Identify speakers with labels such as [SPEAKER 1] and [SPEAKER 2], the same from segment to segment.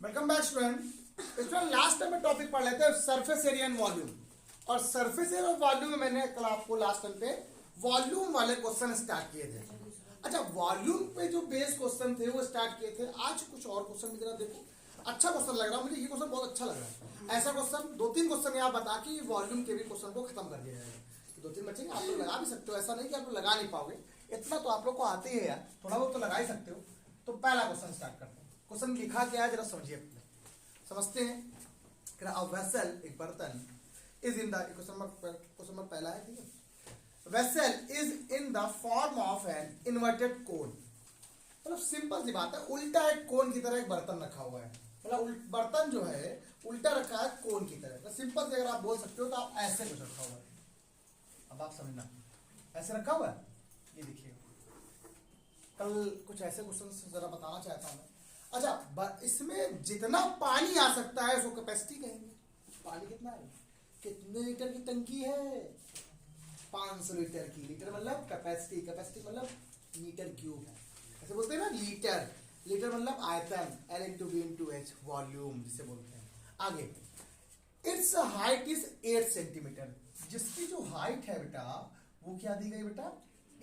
[SPEAKER 1] Welcome back student. Last time में topic पढ़ लेते हैं सरफेस एरिया एंड वॉल्यूम। और सरफेस एरिया और वॉल्यूम में मैंने कल आपको लास्ट टाइम पे वॉल्यूम वाले क्वेश्चन स्टार्ट किए थे। अच्छा, वॉल्यूम पे जो बेस क्वेश्चन थे वो स्टार्ट किए थे। आज कुछ और क्वेश्चन की तरफ देखो, अच्छा क्वेश्चन लग रहा है मुझे, ये क्वेश्चन बहुत अच्छा लग रहा है। ऐसा क्वेश्चन 2-3 क्वेश्चन यहाँ बता कि वॉल्यूम के भी क्वेश्चन को खत्म कर दिया जाएगा। 2-3 बच्चे आप लोग लगा भी सकते हो, ऐसा नहीं कि आप लोग लगा नहीं पाओगे, इतना तो आप लोग को आते ही है यार, थोड़ा बहुत तो लगा ही सकते हो। तो पहला क्वेश्चन स्टार्ट करते हैं। क्वेश्चन लिखा क्या है जरा समझिए, समझते हैं। अ वेसल, एक बर्तन, is in the, question number पहला है, ठीक है। Vessel is in the form of an inverted कोन। मतलब सिंपल सी बात है, उल्टा एक कोन की तरह एक बर्तन रखा हुआ है। मतलब बर्तन जो है उल्टा रखा है कोन की तरह। तो सिंपल से अगर आप बोल सकते हो तो आप ऐसे कुछ रखा हुआ है। अब आप समझना, ऐसे रखा हुआ है, ये देखिए। कल कुछ ऐसे क्वेश्चन जरा बताना चाहता हूं मैं। अच्छा, इसमें जितना पानी आ सकता है उसको कैपेसिटी कहेंगे। पानी कितना है, कितने लीटर की टंकी है, 500 लीटर की। लीटर मतलब कैपेसिटी, कैपेसिटी मतलब मीटर क्यूब है, ऐसे बोलते हैं ना लीटर। लीटर मतलब आयतन, L × V × H, वॉल्यूम जिसे बोलते हैं। आगे, इट्स हाइट इज 8 सेंटीमीटर। जिसकी जो हाइट है बेटा वो क्या दी गई बेटा,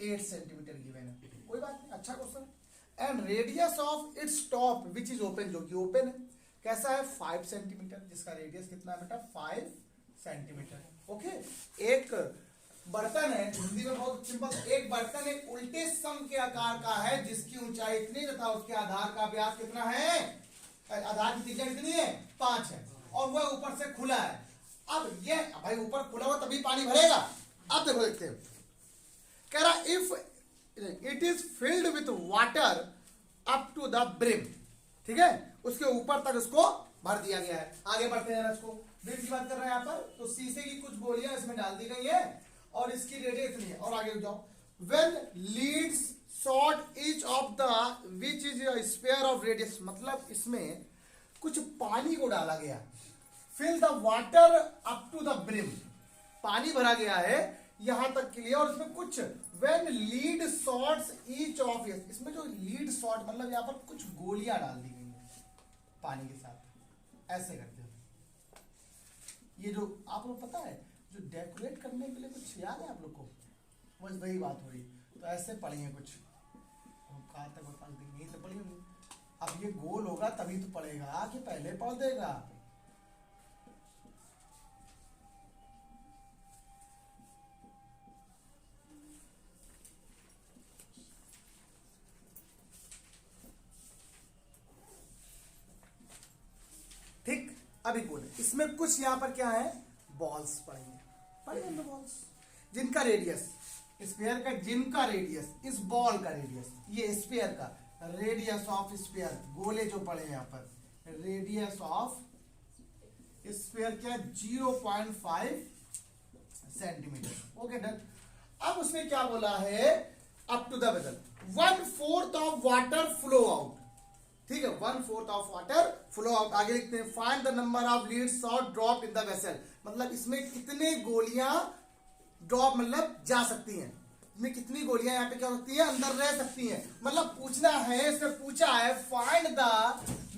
[SPEAKER 1] 8 सेंटीमीटर गिवन है। कोई बात नहीं, अच्छा question. And radius of its top which is open, जो कि ओपन है, कैसा है, 5 सेंटीमीटर। जिसका रेडियस कितना है बेटा, 5 सेंटीमीटर। ओके, एक बर्तन है, हिंदी में बहुत सिंपल, एक बर्तन एक उल्टे सम के आकार का है जिसकी ऊंचाई इतनी तथा उसके आधार का व्यास कितना है, आधार की त्रिज्या कितनी है, 5 है, और वह ऊपर से खुला है। अब ये भाई ऊपर खुला हुआ तभी पानी भरेगा। अब देखो, देखते हैं, कह रहा if it is filled with water up to the brim, ठीक है, उसके ऊपर तक इसको भर दिया गया है। आगे बढ़ते हैं इसको, ब्रिम की बात कर रहे हैं यहाँ पर। तो शीशे की कुछ गोलियां इसमें डाल दी गई है और इसकी रेडियस इतनी है। और आगे जाओ, when leads shot each of the which is sphere of radius, मतलब इसमें कुछ पानी को डाला गया। Fill the water up to the brim, पानी भरा गया है यहां तक के लिए, और इसमें कुछ when lead shots each of, इसमें जो लीड शॉर्ट मतलब यहां पर कुछ गोलियां डाल दी गई है पानी के साथ। ऐसे करते हो, ये जो आप लोग पता है जो डेकोरेट करने के लिए कुछ याद है आप लोग को, बस वही बात हो रही। तो ऐसे पढ़ेंगे कुछ, कहां तक बता देंगे, यही तो पढ़ी होंगे। अब ये गोल होगा तभी तो पढ़ेगा कि पहले पढ़ देगा। ठीक, अभी बोले इसमें कुछ यहां पर क्या है, बॉल्स पढ़ेंगे, पढ़ेंगे बॉल्स जिनका रेडियस, स्फीयर का जिनका रेडियस, इस बॉल का रेडियस, ये स्फीयर का रेडियस ऑफ स्फीयर, गोले जो पढ़े यहां पर, रेडियस ऑफ स्फीयर क्या, 0.5 सेंटीमीटर। Okay done. अब उसने क्या बोला है, up to the vessel 1/4 of water flow out, ठीक है, 1/4 ऑफ वाटर फ्लो आउट। आगे लिखते हैं, find the number of leads shot drop in the vessel, मतलब इसमें कितने गोलियां ड्रॉप मतलब जा सकती हैं, इसमें कितनी गोलियां यहाँ पे क्या होती है, अंदर रह सकती हैं। मतलब पूछना है, इसमें पूछा है find the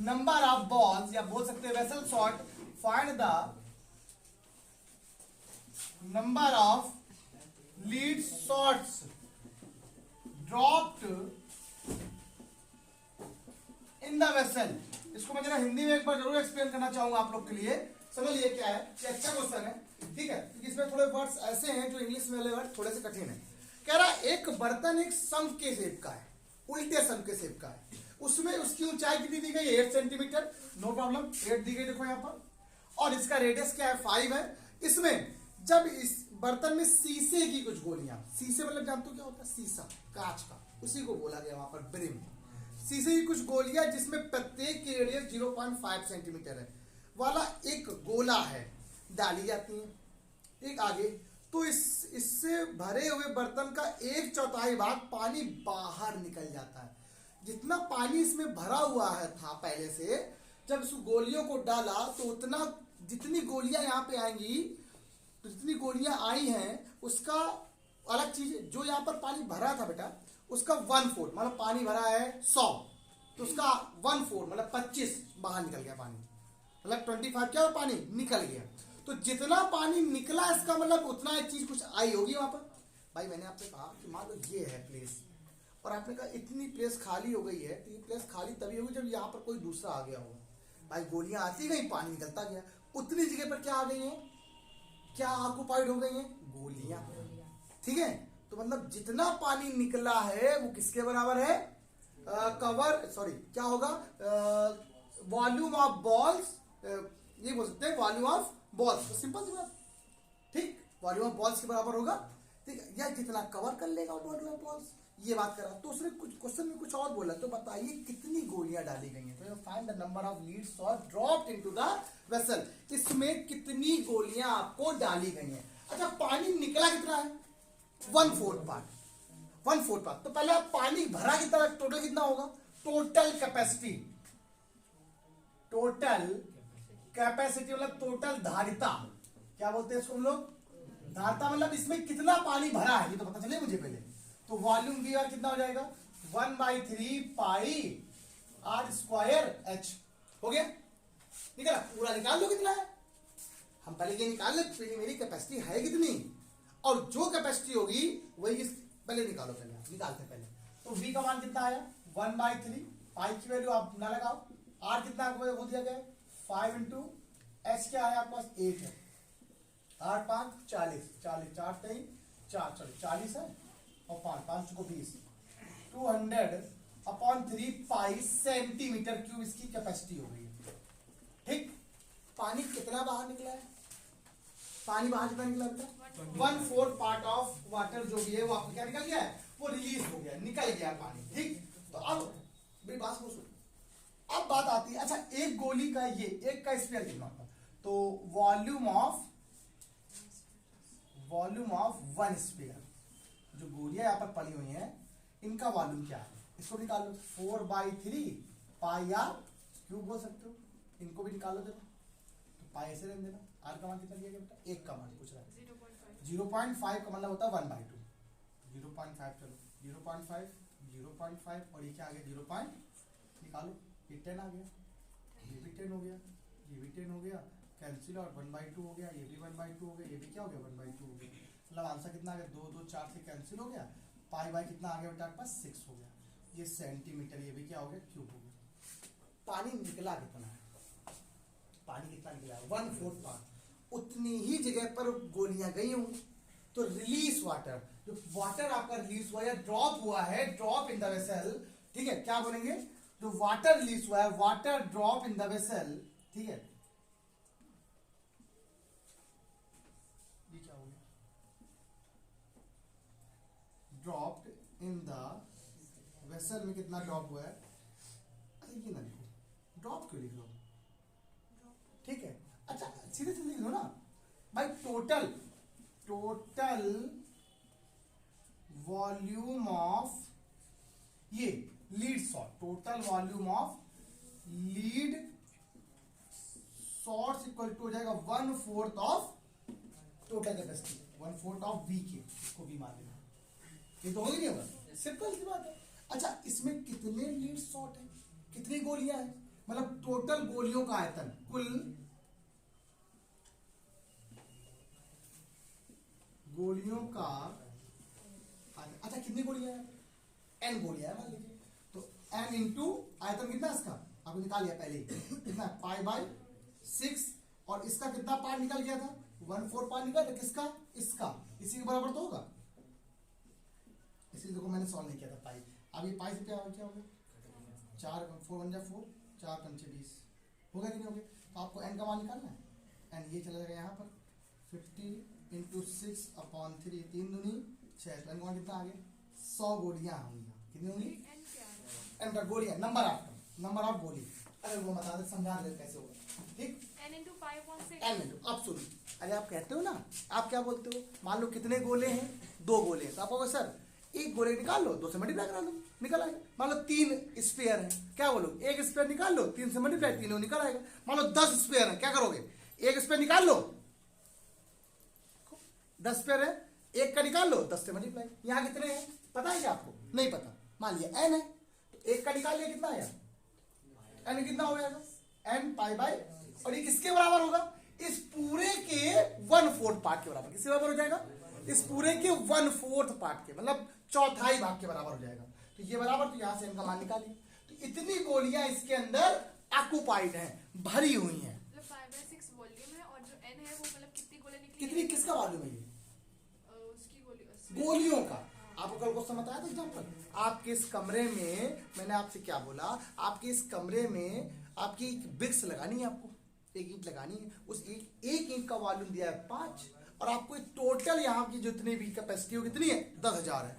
[SPEAKER 1] number of balls, या बोल सकते हैं vessel short, find the number of lead shots dropped in the vessel. इसको मैं जरा हिंदी में एक बार जरूर एक्सप्लेन करना चाहूंगा आप लोग के लिए, समझ लिए क्या है। ये अच्छा क्वेश्चन है, ठीक है, क्योंकि इसमें थोड़े वर्ड्स ऐसे हैं जो इंग्लिश में वाले वर्ड थोड़े से कठिन है। कह रहा एक बर्तन एक शंख के शेप का है, उल्टे शंख के शेप का है, उसमें उसकी ऊंचाई कितनी दी गई, 8 सेंटीमीटर, नो प्रॉब्लम, 8 दी गई देखो यहाँ पर, और इसका रेडियस क्या है, 5 है। इसमें जब इस बर्तन में शीशे की कुछ गोलियां, शीशे मतलब जानते हो क्या होता है, शीशा, कांच का, उसी को बोला गया वहां पर ब्रिम, शीशे की कुछ गोलियां जिसमें प्रत्येक की रेडियस 0.5 सेंटीमीटर है वाला एक गोला है, डाली जाती है। एक आगे, तो इससे भरे हुए बर्तन का 1/4 भाग पानी बाहर निकल जाता है। जितना पानी इसमें भरा हुआ है था पहले से, जब इस गोलियों को डाला तो उतना, जितनी गोलियां यहाँ पे आएंगी, तो जितनी गोलियां आई हैं उसका अलग चीज, जो यहाँ पर पानी भरा था बेटा उसका 1/4, मतलब पानी भरा है 100, तो उसका 1/4 मतलब 25 बाहर निकल गया पानी, मतलब 25 क्या हुआ, पानी निकल गया। तो जितना पानी निकला इसका मतलब उतना एक चीज कुछ आई होगी वहां पर। भाई मैंने आपसे कहा कि मान लो ये है प्लेस और आपने कहा इतनी प्लेस खाली हो गई है, तो ये प्लेस खाली तभी होगी जब यहाँ पर कोई दूसरा आ गया होगा। भाई गोलियां आती गई, पानी निकलता गया, उतनी जगह पर क्या आ गई है, क्या ऑक्युपाइड हो गई है, गोलियां। ठीक है, तो मतलब जितना पानी निकला है वो किसके बराबर है, कवर सॉरी क्या होगा, वॉल्यूम ऑफ बॉल्स, ये बोल सकते हैं वॉल्यूम ऑफ बॉल्स। तो सिंपल सी बात, ठीक, वॉल्यूम ऑफ बॉल्स के बराबर होगा। ठीक है, या जितना कवर कर लेगा वॉल्यूम ऑफ बॉल्स, ये बात करा। तो उसने कुछ क्वेश्चन में कुछ और बोला, तो बताइए कितनी गोलियां डाली गई हैं। तो find the number of leads और ड्रॉप्ड इनटू द वेसल, इसमें कितनी गोलियां आपको डाली गई हैं। अच्छा, पानी निकला कितना है, 1/4 पार्ट, 1/4 पार्ट। तो पहले आप पानी भरा कितना, टोटल कितना होगा, टोटल कैपेसिटी, टोटल कैपेसिटी मतलब टोटल धारिता, क्या बोलते हैं इसको हम लोग, धारिता। मतलब इसमें कितना पानी भरा है ये तो पता चले मुझे पहले। तो वॉल्यूम वी आर कितना हो जाएगा, 1/3 पाई आर स्क्वायर एच, हो गया, निकला, पूरा निकाल लो कितना है। हम पहले ये निकाल ले मेरी कैपेसिटी है कितनी, और जो कैपेसिटी होगी वही पहले निकालो, पहले आप निकालते पहले। तो v का मान कितना आया, 1/3, पाई की वैल्यू आप ना लगाओ, r कितना हो दिया गया 5 इंटू एच क्या है आपके पास 8 है, 8 5 40, 40 4 3 4 40 है, और 5 5 को 20, 200/3 पाई सेंटीमीटर क्यूब इसकी कैपेसिटी हो गई है। ठीक, पानी कितना बाहर निकला है, पानी बाहर कितना निकला बेटा, 1/4 पार्ट ऑफ वाटर जो भी है वो आपको क्या निकल गया है, वो रिलीज हो गया, निकल गया पानी। ठीक, तो अब मेरी बात सुनो, अब बात आती है, अच्छा एक गोली का ये एक का स्फीयर कितना होता है, तो वॉल्यूम ऑफ 1 स्फीयर, जो गोलियां यहां पर पड़ी हुई हैं इनका वॉल्यूम क्या है, इसको निकाल लो, 4/3 पाई आर क्यूब बोल सकते हो, इनको भी निकालो देखो, तो पाई ऐसे रहने देना। आर का मान कितना दिया गया बेटा, एक का मान पूछ रहा है, 0.5 का मतलब होता है 1/2, 0.5 चलो 0.5 0.5 और ये क्या आ गया 0. निकालो, ये 10 आ गया, ये भी 10 हो गया, ये भी 10 हो गया, कैंसिल, और 1/2 हो गया, ये भी 1/2 हो गया, ये भी क्या हो गया 1/2 हो गया। मतलब आंसर कितना आ गया, 2 2 4 से कैंसिल हो गया, पाई बाई कितना आ गया बेटा आपके पास 6 हो गया, ये सेंटीमीटर, ये भी क्या हो गया क्यूब हो गया। पानी निकला कितना है, पानी कितना निकला है 1/4 पार्ट, उतनी ही जगह पर गोलियां गई हूं, तो रिलीज वाटर, जो वाटर आपका रिलीज हुआ या ड्रॉप हुआ है, ड्रॉप इन द वेसल, ठीक है, क्या बोलेंगे, जो वाटर रिलीज हुआ है, water drop in the vessel, ठीक है, ये क्या हो गया, ड्रॉप्ड इन द वेसल में कितना ड्रॉप हुआ है, अरे ये ना लिखो, ड्रॉप क्यों लिख लो, ठीक है, अच्छा सीधे सीधे लिख लो ना भाई, टोटल वॉल्यूम ऑफ ये lead shot, total volume of lead shots equal to हो जाएगा 1/4 of total capacity, 1/4 of V के, इसको भी मान लेना, ये तो हो ही नहीं होगा, सिंपल सी बात है। अच्छा इसमें कितने लीड शॉट है, कितनी गोलियां हैं, मतलब टोटल गोलियों का आयतन, कुल गोलियों का, अच्छा कितनी गोलियां हैं, n गोलियां मान लीजिए, तो n इंटू आयतन कितना इसका आपने निकाल लिया पहले कितना, π/6, और इसका कितना पार्ट निकल गया था, 1/4 पार्ट निकल गया, किसका, इसका, इसी के बराबर तो होगा, इसलिए देखो मैंने सॉल्व नहीं किया था पाई। अब ये पाई से क्या हो गया, 4 4 1 4 4 5 20 हो गया कि नहीं हो गया, तो आपको n का मान निकालना है, n ये चला जाएगा यहाँ पर 50 इंटू 6/3, 3 दूनी 6, तो n कितना आ गया 100 गोलियां होंगी, कितनी होंगी, n का गोलियां, नंबर ऑफ गोली, अरे वो बता दे, समझा दे कैसे होगा, ठीक, n इंटू, अब सुनो, अरे आप कहते हो ना, आप क्या बोलते हो, मान लो कितने गोले हैं, 2 गोले हैं, तो आप कहोगे सर एक गोले निकाल लो, 2 से मल्टीप्लाई करा लो, निकल आएगा। मान लो 3 स्पेयर है, क्या बोलो, एक स्पेयर निकाल लो, 3 से मल्टीप्लाई, 3 निकल आएगा। मान लो 10 स्पेयर है, क्या करोगे, एक स्पेयर निकाल लो, 10 स्पेयर है, एक का निकाल लो, 10 से मल्टीप्लाई, यहाँ कितने हैं पता है क्या आपको, नहीं पता, मान लिया n है, तो एक का निकाल लिया कितना आया एन कितना हो जाएगा एन पाई बाई, और ये किसके बराबर होगा, इस पूरे के 1/4 पार्ट के बराबर। किसके बराबर हो जाएगा, इस पूरे के 1/4 पार्ट के, मतलब चौथाई भाग के बराबर हो जाएगा। तो ये बराबर, तो यहां से इनका मान निकालिए। तो इतनी गोलियां इसके अंदर ऑक्युपाइड हैं, भरी हुई हैं।
[SPEAKER 2] 5/6 वॉल्यूम है और जो n है वो मतलब कितनी गोले निकली,
[SPEAKER 1] कितनी, किसका वॉल्यूम है ये,
[SPEAKER 2] उसकी गोली,
[SPEAKER 1] गोलियों का। आपको कल क्वेश्चन बताया था एग्जाम्पल, आपके इस कमरे में, मैंने आपसे क्या बोला, आपके इस कमरे में आपकी एक ब्रिक्स लगानी है, आपको एक ईंट लगानी है, उस एक ईंट का वॉल्यूम दिया है 5, और आपको टोटल यहाँ की जितनी भी कैपेसिटी हो कितनी है 10,000 है।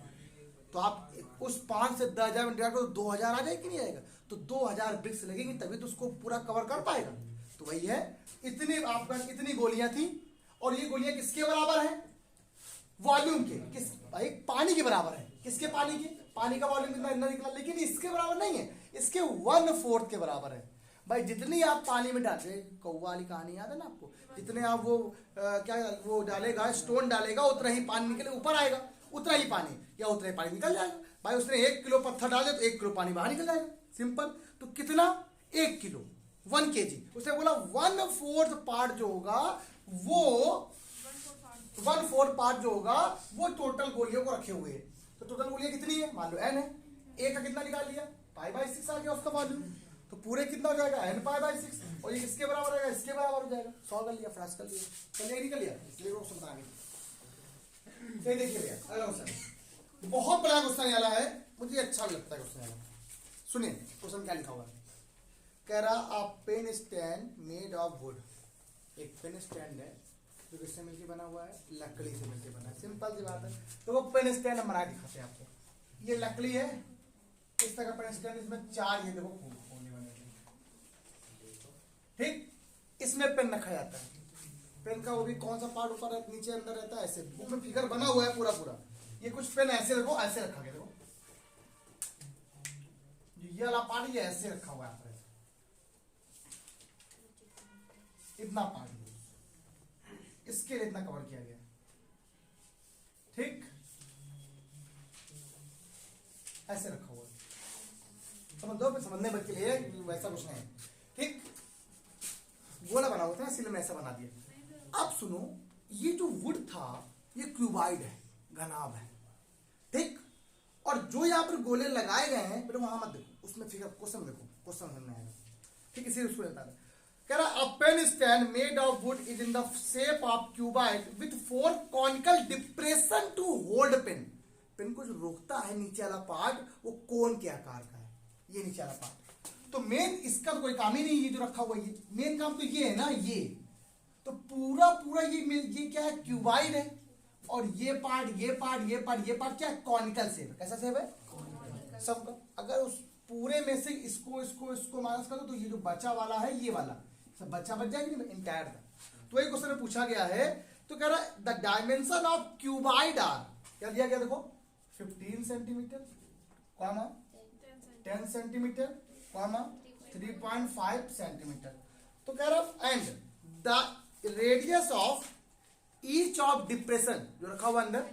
[SPEAKER 1] तो आप उस 5 से 10,000 में डिवाइड करो, 2,000 आ जाएगा कि नहीं आएगा, तो 2,000 ब्रिक्स लगेंगी तभी तो उसको पूरा कवर कर पाएगा। तो वही है, इतनी आपका कितनी गोलियां थी, और ये गोलियां किसके बराबर है, वॉल्यूम के, किस भाई पानी के बराबर है। किसके, पानी के, पानी का वॉल्यूम कितना निकला, लेकिन इसके बराबर नहीं है, इसके 1/4 के बराबर है। भाई जितनी आप पानी में डालते, कौवा वाली कहानी याद है ना आपको, जितने आप वो क्या वो डालेगा, स्टोन डालेगा, उतना ही पानी निकले ऊपर आएगा, उतना ही पानी, या उतना ही पानी निकल जाएगा। भाई उसने 1 किलो पत्थर डाले तो 1 किलो पानी बाहर निकल जाएगा, सिंपल। तो कितना, 1 किलो, 1 kg। उसने बोला 1/4 पार्ट जो होगा वो 1/4 पार्ट जो होगा वो टोटल गोलियों को रखे हुए है। तो टोटल गोलियां कितनी है, मान लो n है, a का कितना निकाल लिया, π/6 आ गया उसका वॉल्यूम, तो पूरे कितना हो जाएगा n π/6, और ये किसके बराबर आएगा, इसके बराबर हो जाएगा। 100 कर लिया, फ्रास कर लिया, चलिए निकल लिया, इसलिए क्वेश्चन बताएंगे। ये देखिए भैया अगला क्वेश्चन, बहुत बड़ा क्वेश्चन वाला है, मुझे अच्छा लगता है क्वेश्चन वाला। सुनिए क्वेश्चन क्या लिखा हुआ है, कह रहा a pen stand made of wood, एक पेन स्टैंड है जो किससे मिलकर बना हुआ है, लकड़ी से मिलकर बना है, सिंपल सी बात है। तो वो पेन स्टैंड हम बना दिखाते हैं आपको, ये लकड़ी है, इस तरह का पेन स्टैंड, इसमें 4 ये देखो कोने बने हैं, ठीक, इसमें पेन रखा जाता है। पेन का वो भी कौन सा पार्ट ऊपर है, नीचे अंदर रहता है, ऐसे बुक में फिगर बना हुआ है पूरा पूरा। ये कुछ पेन ऐसे देखो, ऐसे रखा गया, देखो ये वाला पार्ट ये ऐसे रखा हुआ है, इतना पार्ट इसके लिए इतना कवर किया गया, ठीक, ऐसे रखा हुआ, समझ दो, समझने के लिए वैसा कुछ नहीं, ठीक, गोला बना हुआ था ना, इसलिए मैं ऐसा बना दिया। अब सुनो, ये जो वुड था ये क्यूबाइड है, घनाभ है, ठीक, और जो यहाँ पर गोले लगाए गए हैं, फिर वहां मत देखो, उसमें फिगर क्वेश्चन देखो, क्वेश्चन समझ में आएगा, ठीक, इसी उसको लेता है। कह रहा a pen stand made of wood is in the shape of cuboid with 4 conical depression to hold pen. Pen को जो रोकता है नीचे वाला पार्ट वो कोन के आकार का है, ये नीचे वाला पार्ट। तो मेन इसका तो कोई काम ही नहीं, ये जो रखा हुआ है, ये मेन काम तो ये है ना, ये तो पूरा पूरा ये क्या है, क्यूबाइड है, और ये पार्ट ये पार्ट ये पार्ट ये पार्ट क्या है, कॉनिकल शेप। कैसा शेप है सबका। अगर उस पूरे में से इसको इसको इसको माइनस कर दो तो ये जो बचा वाला है, ये वाला सब बच्चा बच जाएगी नहीं, इंटायर था। तो एक क्वेश्चन में पूछा गया है, तो कह रहा है the dimension of cuboid are, क्या दिया गया देखो, 15 सेंटीमीटर, 10 सेंटीमीटर, 3.5 सेंटीमीटर। तो कह रहा and the radius of each of depression जो रखा हुआ अंदर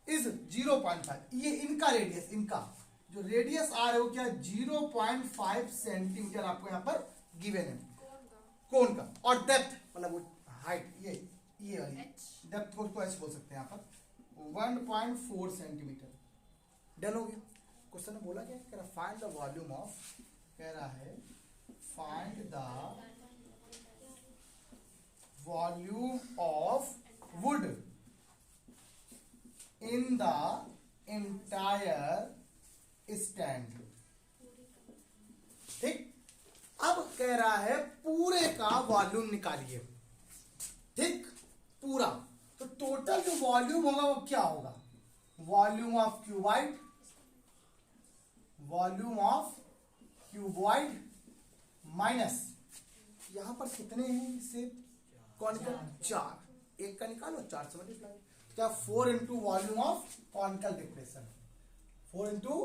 [SPEAKER 1] इज 0.5, ये इनका रेडियस, इनका जो रेडियस आ रहा है वो क्या, 0.5 सेंटीमीटर आपको यहां पर गिवन है, कोन का, और डेप्थ मतलब वो हाइट, ये वाली डेप्थ को ऐसे बोल सकते हैं यहाँ पर 1.4 सेंटीमीटर। डन हो गया। क्वेश्चन में बोला क्या, कह रहा फाइंड द वॉल्यूम ऑफ, कह रहा है find the volume of would in the entire stand, ठीक। अब कह रहा है पूरे का वॉल्यूम निकालिए, ठीक, पूरा। तो टोटल जो वॉल्यूम होगा वो क्या होगा, volume of cuboid, volume of cuboid minus यहां पर कितने हैं इससे, कॉनिकल 4, एक का निकालो 4 से मल्टीप्लाई, क्या 4 into volume of conical depression, 4 into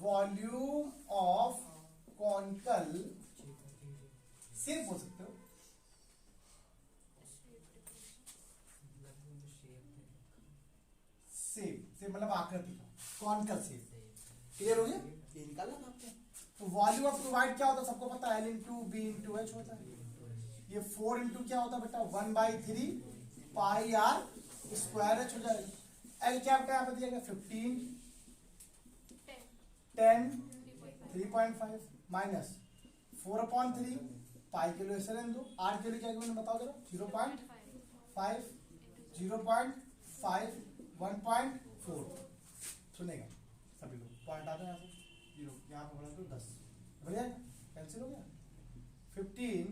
[SPEAKER 1] volume of conical shape बोल सकते हो, शेप मतलब आकृति का, कॉनिकल शेप। क्लियर हो गया, ये निकालना था आपको, तो वॉल्यूम ऑफ क्लोराइड क्या होता है सबको पता है, L into B into H होता है। ये 4 इंटू क्या होता है बेटा 1/3 पाई आर स्क्वायर एच हो जाएगा। एल क्या बेटा यहाँ पे दिया गया 15 10 3.5 माइनस 4/3 पाई के लिए ऐसे रहने दो, आर के लिए क्या मैंने बताओ जरा 0.5 0.5 1.4 सुनेगा सभी लोग पॉइंट आता है यहाँ से 0 यहाँ पे बढ़ा तो 10 बढ़िया कैंसिल हो गया। 15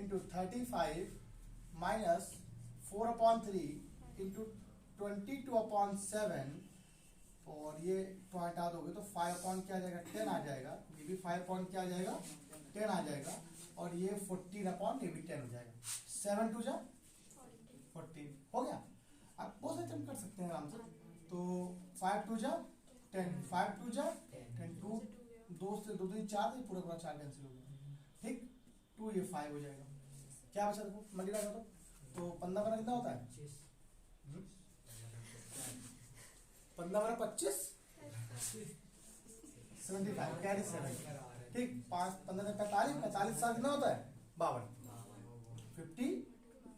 [SPEAKER 1] इंटू 35 माइनस 4/3 इंटू 22/7 और ये पॉइंट आ दोगे तो 5 क्या आ जाएगा 10 आ जाएगा, ये भी 5 क्या आ जाएगा 10 आ जाएगा और ये 14 ये भी 10 हो जाएगा। 7 2 जा 14 हो गया। आप बहुत से कर सकते हैं आराम से। तो 5 2 जा 10 5 2 जा 10 2 2 से 2 3 4 ये पूरा 4 कैंसिल हो गया ठीक। 2 ये 5 हो जाएगा। क्या बचा देखो मल्टीप्लाई कर दो तो 15 बना कितना होता है 15 25 75 कैरी 7 ठीक। 5 15 45 45 साल कितना होता है 52 52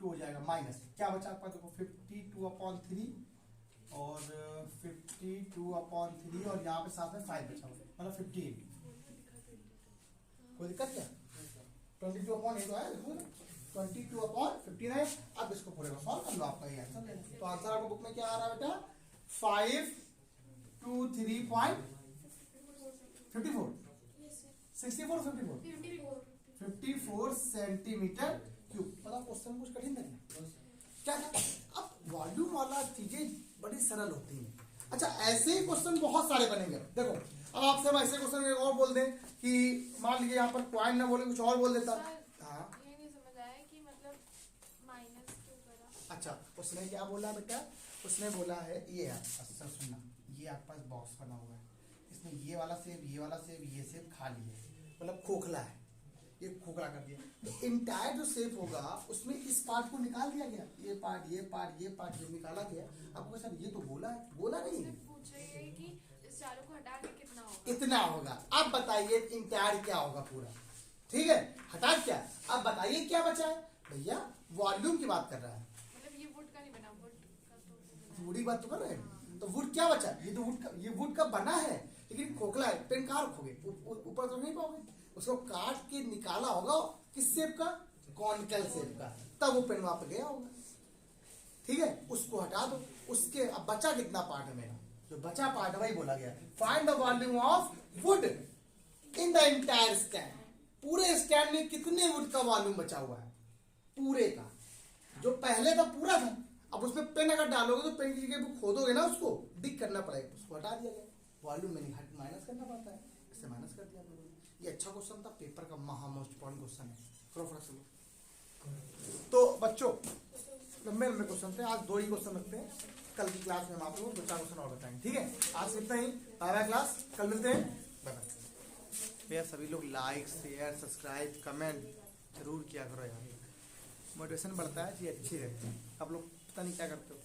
[SPEAKER 1] हो जाएगा माइनस क्या बचा आपका देखो 52/3 और 52/3 और यहाँ पे साथ में 5 बचा मतलब 58। कोई दिक्कत क्या 22/8 तो है देखो 22/15 है। अब इसको पूरे को सॉल्व कर लो आपका ये आंसर है। तो आंसर आपको बुक में क्या आ रहा है बेटा 523.54 64 54 सेंटीमीटर क्यूब। मतलब क्वेश्चन कुछ कठिन नहीं क्या था। अब वॉल्यूम वाला चीजें बड़ी सरल होती हैं। अच्छा ऐसे ही क्वेश्चन बहुत सारे बनेंगे देखो। अब आपसे हम ऐसे क्वेश्चन और बोल दें कि मान लीजिए यहाँ पर पॉइंट ना बोले कुछ और बोल देता। हाँ
[SPEAKER 2] ये नहीं समझ आया कि मतलब माइनस क्यों करा।
[SPEAKER 1] अच्छा उसने क्या बोला बेटा उसने बोला है ये है अच्छा सुनना ये आपके पास बॉक्स बना हुआ है इसमें ये वाला सेब ये सेब खाली है मतलब खोखला है ये खोखला कर दिया। तो इंटायर जो सेब होगा उसमें इस पार्ट को निकाल दिया गया ये पार्ट जो निकाला गया। आपको सर ये तो बोला है बोला नहीं है
[SPEAKER 2] पूछ रही है कि इस चारों को हटा के कितना होगा
[SPEAKER 1] इतना होगा। अब बताइए इंटायर क्या होगा पूरा ठीक है हटा क्या। अब बताइए क्या बचा है भैया वॉल्यूम की बात कर रहा है
[SPEAKER 2] मतलब ये वुड का नहीं बना वुड का तो
[SPEAKER 1] वुड की बात तो कर रहे हैं। तो वुड क्या बचा ये तो वुड का बना है लेकिन खोखला है पेन कहाँ रखोगे ऊपर तो नहीं पाओगे उसको काट के निकाला होगा किस शेप का कॉनिकल शेप का तब वो पेन वहां पे गया होगा ठीक है। उसको हटा दो उसके अब बचा कितना पार्ट है मेरा जो बचा पार्ट वही बोला गया find the volume of would in the entire stand. पूरे स्टैंड में कितने वुड का वॉल्यूम बचा हुआ है पूरे का जो पहले था पूरा था। अब उसमें पेन अगर डालोगे तो पेन की जगह खोदोगे ना उसको डिक करना पड़ेगा उसको हटा दिया गया वॉल्यूम में नहीं माइनस करना पड़ता है इससे माइनस कर दिया। ये अच्छा क्वेश्चन था पेपर का महा मोस्ट इंपॉर्टेंट क्वेश्चन है करो फटाफट। तो बच्चों लंबे लंबे क्वेश्चन थे आज 2 ही क्वेश्चन रखते हैं कल की क्लास में हम आप लोग 2-4 क्वेश्चन और बताएंगे ठीक है। आज इतना ही बाय बाय क्लास कल मिलते हैं बाय बाय। भैया सभी लोग लाइक शेयर सब्सक्राइब कमेंट जरूर किया करो यार मोटिवेशन बढ़ता है जी अच्छी रहती है। आप लोग पता नहीं क्या करते हो।